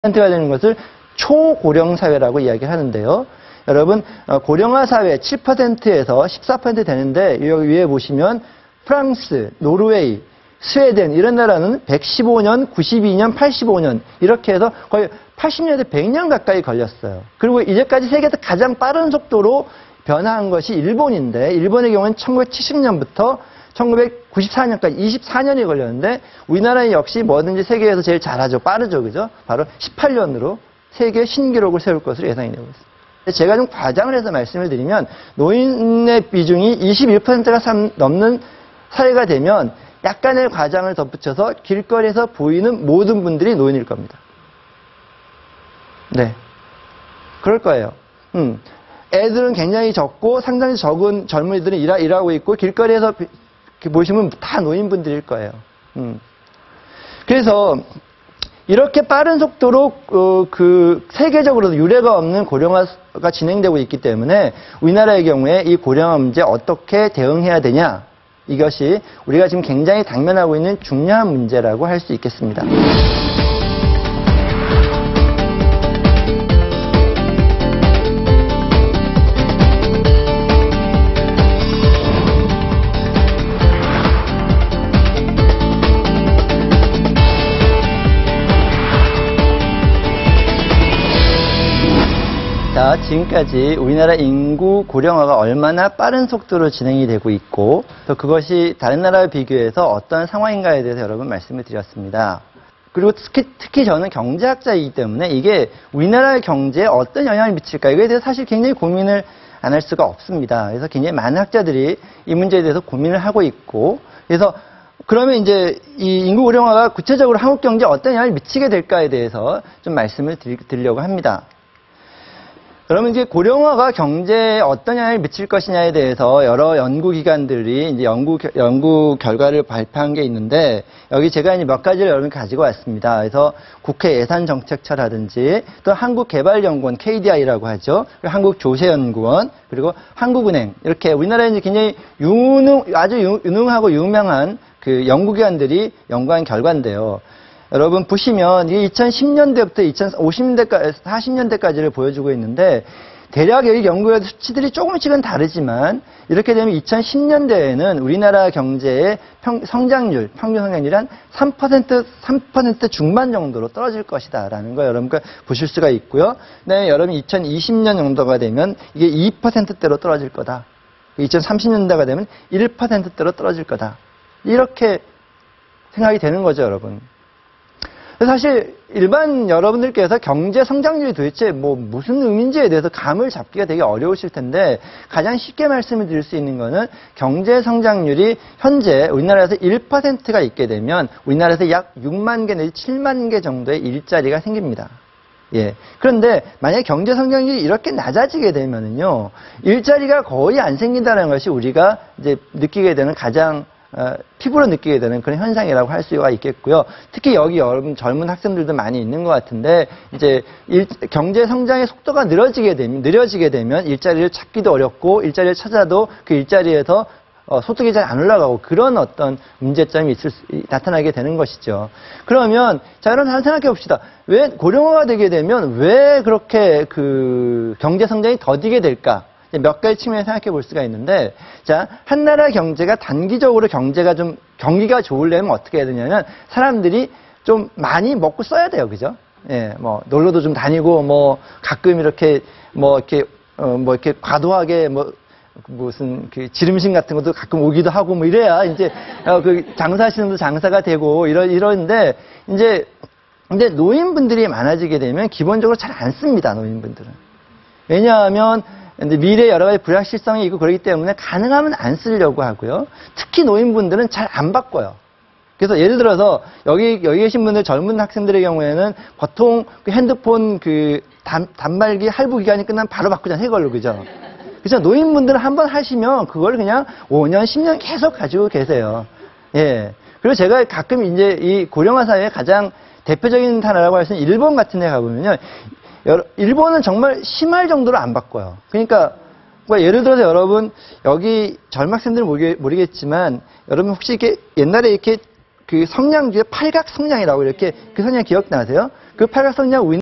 10%가 되는 것을 초고령 사회라고 이야기를 하는데요. 여러분, 고령화 사회 7%에서 14% 되는데 여기 위에 보시면 프랑스, 노르웨이, 스웨덴 이런 나라는 115년, 92년, 85년 이렇게 해서 거의 80년대 100년 가까이 걸렸어요. 그리고 이제까지 세계에서 가장 빠른 속도로 변화한 것이 일본인데 일본의 경우는 1970년부터 1994년까지 24년이 걸렸는데 우리나라 역시 뭐든지 세계에서 제일 잘하죠. 빠르죠. 그죠? 바로 18년으로 세계 신기록을 세울 것으로 예상이 되고 있습니다. 제가 좀 과장을 해서 말씀을 드리면 노인의 비중이 21%가 넘는 사회가 되면 약간의 과장을 덧붙여서 길거리에서 보이는 모든 분들이 노인일 겁니다. 네. 그럴 거예요. 애들은 굉장히 적고 상당히 적은 젊은이들은 일하고 있고 길거리에서 보시면 다 노인분들일 거예요. 그래서 이렇게 빠른 속도로 세계적으로도 유례가 없는 고령화가 진행되고 있기 때문에 우리나라의 경우에 이 고령화 문제에 어떻게 대응해야 되냐 이것이 우리가 지금 굉장히 당면하고 있는 중요한 문제라고 할 수 있겠습니다. 자, 지금까지 우리나라 인구 고령화가 얼마나 빠른 속도로 진행이 되고 있고 또 그것이 다른 나라와 비교해서 어떤 상황인가에 대해서 여러분 말씀을 드렸습니다. 그리고 특히 저는 경제학자이기 때문에 이게 우리나라 경제에 어떤 영향을 미칠까 이거에 대해서 사실 굉장히 고민을 안 할 수가 없습니다. 그래서 굉장히 많은 학자들이 이 문제에 대해서 고민을 하고 있고 그래서 그러면 이제 이 인구 고령화가 구체적으로 한국 경제에 어떤 영향을 미치게 될까에 대해서 좀 말씀을 드리려고 합니다. 그러면 이제 고령화가 경제에 어떤 영향을 미칠 것이냐에 대해서 여러 연구기관들이 이제 연구 결과를 발표한 게 있는데 여기 제가 이제 몇 가지를 여러분 가지고 왔습니다. 그래서 국회 예산정책처라든지 또 한국개발연구원 KDI라고 하죠. 한국조세연구원 그리고 한국은행 이렇게 우리나라에 이제 굉장히 아주 유능하고 유명한 그 연구기관들이 연구한 결과인데요. 여러분 보시면 이게 2010년대부터 2050년대까지 40년대까지를 보여주고 있는데 대략 여기 연구의 수치들이 조금씩은 다르지만 이렇게 되면 2010년대에는 우리나라 경제의 평균 성장률이 한 3% 중반 정도로 떨어질 것이다라는 거 여러분과 보실 수가 있고요. 그다음에 여러분 2020년 정도가 되면 이게 2%대로 떨어질 거다. 2030년대가 되면 1%대로 떨어질 거다. 이렇게 생각이 되는 거죠, 여러분. 사실 일반 여러분들께서 경제 성장률이 도대체 무슨 의미인지에 대해서 감을 잡기가 되게 어려우실 텐데 가장 쉽게 말씀을 드릴 수 있는 거는 경제 성장률이 현재 우리나라에서 1%가 있게 되면 우리나라에서 약 6만 개 내지 7만 개 정도의 일자리가 생깁니다. 예. 그런데 만약에 경제 성장률이 이렇게 낮아지게 되면은요, 일자리가 거의 안 생긴다는 것이 우리가 이제 느끼게 되는 가장 피부로 느끼게 되는 그런 현상이라고 할 수가 있겠고요. 특히 여기 여러분 젊은 학생들도 많이 있는 것 같은데 이제 경제 성장의 속도가 느려지게 되면 일자리를 찾기도 어렵고 일자리를 찾아도 그 일자리에서 소득이 잘 안 올라가고 그런 어떤 문제점이 나타나게 되는 것이죠. 그러면 자 그럼 잘 생각해 봅시다. 왜 고령화가 되게 되면 왜 그렇게 그 경제 성장이 더디게 될까? 몇 가지 측면을 생각해 볼 수가 있는데, 자, 한 나라 경제가 단기적으로 경기가 좋으려면 어떻게 해야 되냐면, 사람들이 좀 많이 먹고 써야 돼요. 그죠? 예, 놀러도 좀 다니고, 가끔 이렇게 이렇게 과도하게 무슨 지름신 같은 것도 가끔 오기도 하고 이래야 이제, 장사하시는 분도 장사가 되고, 이러는데, 이제, 근데 노인분들이 많아지게 되면 기본적으로 잘 안 씁니다. 노인분들은. 왜냐하면, 근데 미래에 여러 가지 불확실성이 있고 그러기 때문에 가능하면 안 쓰려고 하고요. 특히 노인분들은 잘 안 바꿔요. 그래서 예를 들어서 여기 계신 분들 젊은 학생들의 경우에는 보통 핸드폰 단말기 할부 기간이 끝나면 바로 바꾸잖아요. 새 걸로. 그죠? 그래서 노인분들은 한번 하시면 그걸 그냥 5년, 10년 계속 가지고 계세요. 예. 그리고 제가 가끔 이제 이 고령화 사회의 가장 대표적인 나라라고 할 수 있는 일본 같은 데 가보면요. 일본은 정말 심할 정도로 안 바꿔요. 그러니까 예를 들어서 여러분 여기 젊은 학생들은 모르겠지만 여러분 혹시 이렇게 옛날에 이렇게 그 성냥 뒤에 팔각 성냥이라고 이렇게 그 성냥 기억나세요? 그 팔각성장 우리나라